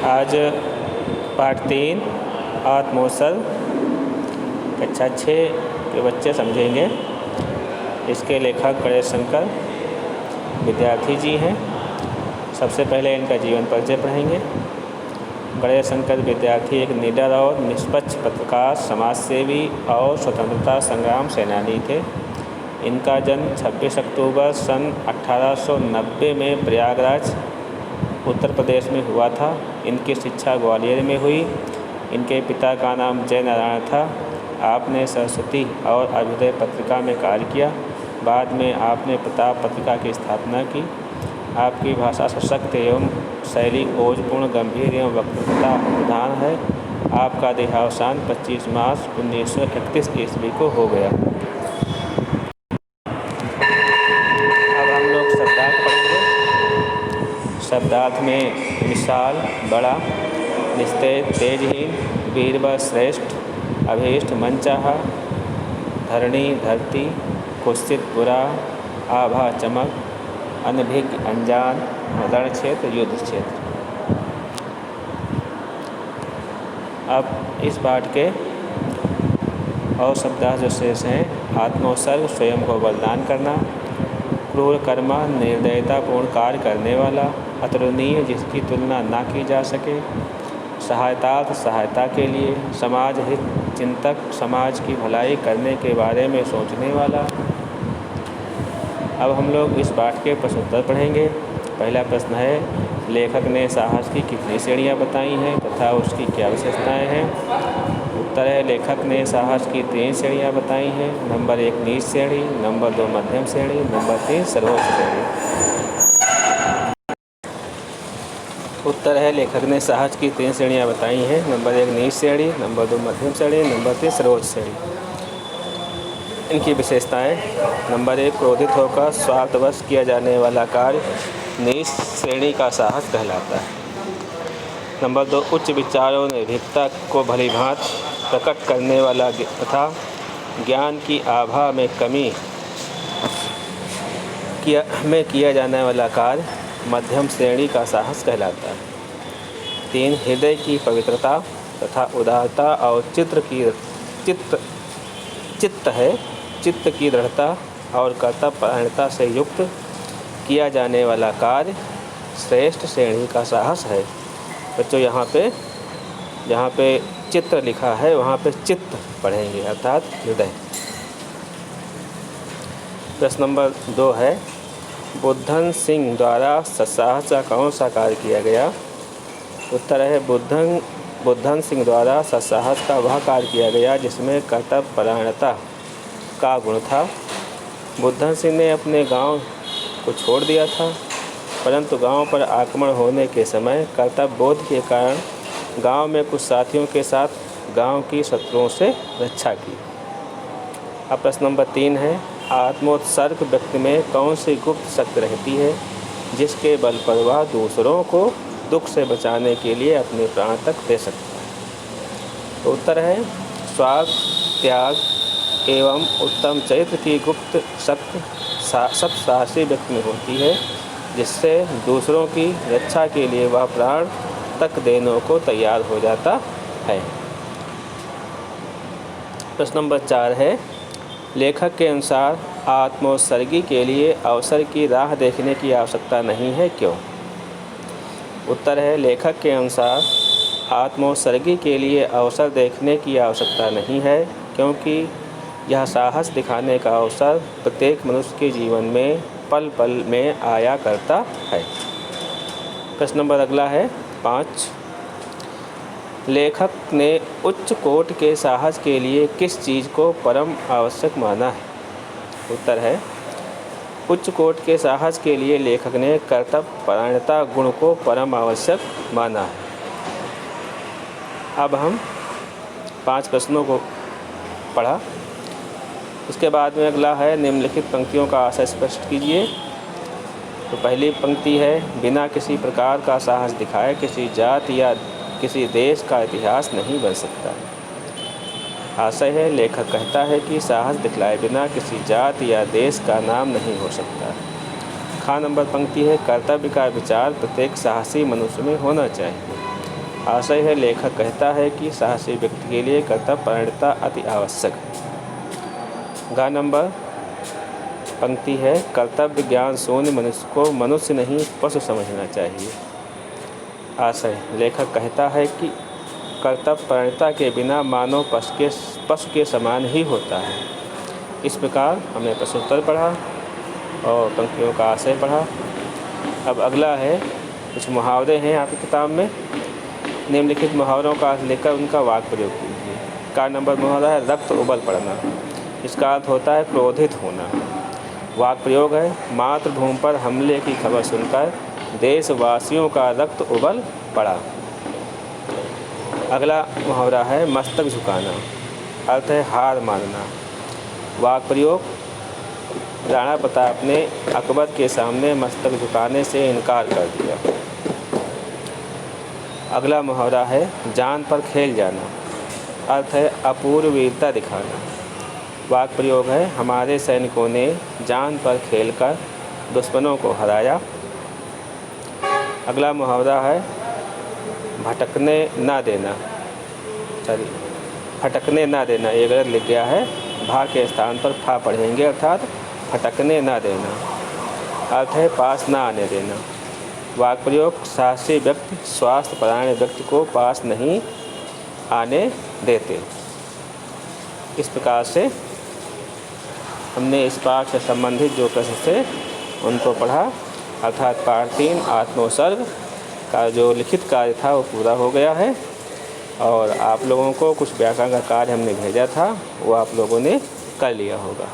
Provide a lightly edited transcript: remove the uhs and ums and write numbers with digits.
आज पाठ 3 आत्मोत्सर्ग कक्षा 6 के बच्चे समझेंगे। इसके लेखक गणेश शंकर विद्यार्थी जी हैं। सबसे पहले इनका जीवन परिचय पढ़ेंगे। गणेश शंकर विद्यार्थी एक निडर और निष्पक्ष पत्रकार, समाजसेवी और स्वतंत्रता संग्राम सेनानी थे। इनका जन्म 26 अक्टूबर सन 1890 में प्रयागराज उत्तर प्रदेश में हुआ था। इनकी शिक्षा ग्वालियर में हुई। इनके पिता का नाम जय नारायण था। आपने सरस्वती और अभ्युदय पत्रिका में कार्य किया। बाद में आपने प्रताप पत्रिका की स्थापना की। आपकी भाषा सशक्त एवं शैली ओजपूर्ण, गंभीर एवं वक्तृता प्रधान है। आपका देहावसान 25 मार्च 1931 ईस्वी को हो गया। अब हम लोग शब्दार्थ पढ़ेंगे। शब्दार्थ में विशाल, बड़ा, निस्तेज, तेजहीन, वीर व श्रेष्ठ, अभीष्ट, मनचाहा, धरणी, धरती, कुत्सित, बुरा, आभा, चमक, अनभिज्ञ, अनजान, रण क्षेत्र, युद्ध क्षेत्र। अब इस पाठ के और शब्दार्थ जो शेष हैं: आत्मोत्सर्ग, स्वयं को बलिदान करना; क्रूर कर्मा, निर्दयतापूर्ण कार्य करने वाला; अतुलनीय, जिसकी तुलना ना की जा सके; सहायतार्थ, सहायता के लिए; समाज हित चिंतक, समाज की भलाई करने के बारे में सोचने वाला। अब हम लोग इस पाठ के प्रश्नोत्तर पढ़ेंगे। पहला प्रश्न है, लेखक ने साहस की कितनी श्रेणियाँ बताई हैं तथा उसकी क्या विशेषताएँ हैं? उत्तर है, लेखक ने साहस की 3 श्रेणियाँ बताई हैं। नंबर 1 नीच श्रेणी, नंबर 2 मध्यम श्रेणी, नंबर 3 सर्वोच्च श्रेणी। उत्तर है, लेखक ने साहस की 3 श्रेणियाँ बताई हैं। नंबर 1 नीच श्रेणी, नंबर 2 मध्यम श्रेणी, नंबर 3 सर्वोच्च श्रेणी। इनकी विशेषताएँ: नंबर 1 क्रोधित होकर स्वार्थवश किया जाने वाला कार्य नीच श्रेणी का साहस कहलाता है। नंबर 2 उच्च विचारों निर्भीकता को भलीभांति प्रकट करने वाला तथा ज्ञान की आभा में कमी किया जाने वाला कार्य मध्यम श्रेणी का साहस कहलाता है। 3 हृदय की पवित्रता तथा उदारता और चित्त की दृढ़ता और कर्तव्यपरायणता से युक्त किया जाने वाला कार्य श्रेष्ठ श्रेणी का साहस है। बच्चों, जहाँ पे चित्र लिखा है वहाँ पे चित्त पढ़ेंगे, अर्थात हृदय। प्रश्न नंबर 2 है, बुद्धन सिंह द्वारा सत्साहस का कौन सा कार्य किया गया? उत्तर है, बुद्धन सिंह द्वारा सत्साहस का वह कार्य किया गया जिसमें कर्तव्यपरायणता का गुण था। बुद्धन सिंह ने अपने गांव को छोड़ दिया था, परंतु गांव पर आक्रमण होने के समय कर्तव्य बोध के कारण गांव में कुछ साथियों के साथ गांव की शत्रुओं से रक्षा की। अब प्रश्न नंबर 3 है, आत्मोत्सर्ग व्यक्ति में कौन सी गुप्त शक्ति रहती है जिसके बल पर वह दूसरों को दुख से बचाने के लिए अपने प्राण तक दे सकता है? तो उत्तर है, स्वार्थ त्याग एवं उत्तम चरित्र की गुप्त शक्ति सत्साहसी व्यक्ति में होती है, जिससे दूसरों की रक्षा के लिए वह प्राण तक देने को तैयार हो जाता है। प्रश्न नंबर 4 है, लेखक के अनुसार आत्मोत्सर्गी के लिए अवसर की राह देखने की आवश्यकता नहीं है, क्यों? उत्तर है, लेखक के अनुसार आत्मोत्सर्गी के लिए अवसर देखने की आवश्यकता नहीं है, क्योंकि यह साहस दिखाने का अवसर प्रत्येक मनुष्य के जीवन में पल पल में आया करता है। प्रश्न नंबर अगला है 5, लेखक ने उच्च कोटि के साहस के लिए किस चीज़ को परम आवश्यक माना है? उत्तर है, उच्च कोटि के साहस के लिए लेखक ने कर्तव्यपरायणता गुण को परम आवश्यक माना है। अब हम 5 प्रश्नों को पढ़ा। उसके बाद में अगला है, निम्नलिखित पंक्तियों का आशय स्पष्ट कीजिए। तो पहली पंक्ति है, बिना किसी प्रकार का साहस दिखाए किसी जाति या किसी देश का इतिहास नहीं बन सकता। आशय है, लेखक कहता है कि साहस दिखलाए बिना किसी जाति या देश का नाम नहीं हो सकता। खा नंबर पंक्ति है, कर्तव्य का विचार प्रत्येक साहसी मनुष्य में होना चाहिए। आशय है, लेखक कहता है कि साहसी व्यक्ति के लिए कर्तव्यपरायणता अति आवश्यक है। गा नंबर पंक्ति है, कर्तव्य ज्ञान शून्य मनुष्य को मनुष्य नहीं पशु समझना चाहिए। आशय, लेखक कहता है कि कर्तव्यपरायणता के बिना मानव पशु के समान ही होता है। इस प्रकार हमने प्रश्नोत्तर पढ़ा और पंक्तियों का आशय पढ़ा। अब अगला है, कुछ मुहावरे हैं आपकी किताब में। निम्नलिखित मुहावरों का अर्थ लेकर उनका वाक्य प्रयोग कीजिए। का नंबर मुहावरा है, रक्त उबल पड़ना। इसका अर्थ होता है क्रोधित होना। वाक्य प्रयोग है, मातृभूमि पर हमले की खबर सुनकर देशवासियों का रक्त उबल पड़ा। अगला मुहावरा है, मस्तक झुकाना। अर्थ है हार मानना। वाक्य प्रयोग, राणा प्रताप ने अकबर के सामने मस्तक झुकाने से इनकार कर दिया। अगला मुहावरा है, जान पर खेल जाना। अर्थ है अपूर्व वीरता दिखाना। वाक्य प्रयोग है, हमारे सैनिकों ने जान पर खेलकर दुश्मनों को हराया। अगला मुहावरा है, भटकने ना देना। फटकने ना देना, ये गलत लिख गया है, भा के स्थान पर फा पढ़ेंगे, अर्थात फटकने ना देना। अर्थ है पास ना आने देना। वाक्य प्रयोग, साहसी व्यक्ति स्वास्थ्यपरायण व्यक्ति को पास नहीं आने देते। इस प्रकार से हमने इस पाठ से संबंधित जो प्रश्न थे उनको पढ़ा, अर्थात पाठ 3 आत्मोत्सर्ग का जो लिखित कार्य था वो पूरा हो गया है। और आप लोगों को कुछ व्याकरण का कार्य हमने भेजा था, वो आप लोगों ने कर लिया होगा।